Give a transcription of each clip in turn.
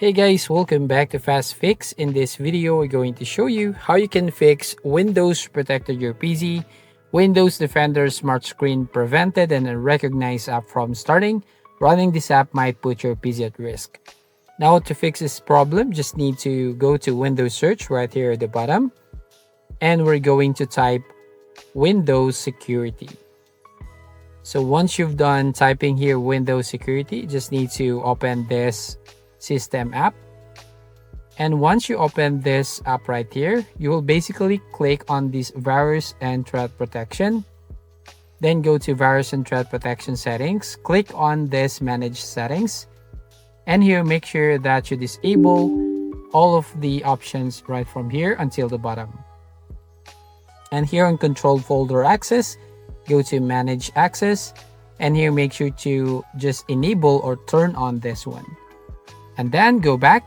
Hey guys, welcome back to Fast Fix. In this video, we're going to show you how you can fix Windows protected your PC, Windows Defender Smart Screen prevented and unrecognized app from starting. Running this app might put your PC at risk. Now to fix this problem, just need to go to Windows Search right here at the bottom. And we're going to type Windows Security. So once you've done typing here Windows Security, just need to open this System app. And once you open this app right here, you will basically click on this virus and threat protection. Then go to virus and threat protection settings. Click on this manage settings. And here make sure that you disable all of the options right from here until the bottom. And here on control folder access, go to manage access. And here make sure to just enable or turn on this one. And then go back,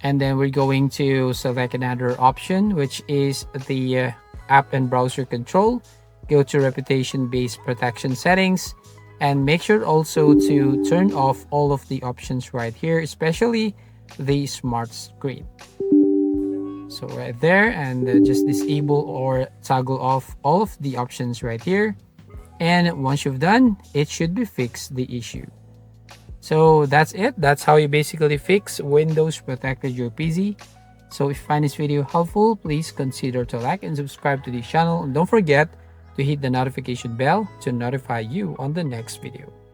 and then we're going to select another option, which is the app and browser control. Go to reputation based protection settings and make sure also to turn off all of the options right here, especially the smart screen. So right there, and just disable or toggle off all of the options right here. And once you've done, it should be fixed the issue. So that's it. That's how you basically fix Windows protected your PC. So if you find this video helpful, please consider to like and subscribe to this channel. And don't forget to hit the notification bell to notify you on the next video.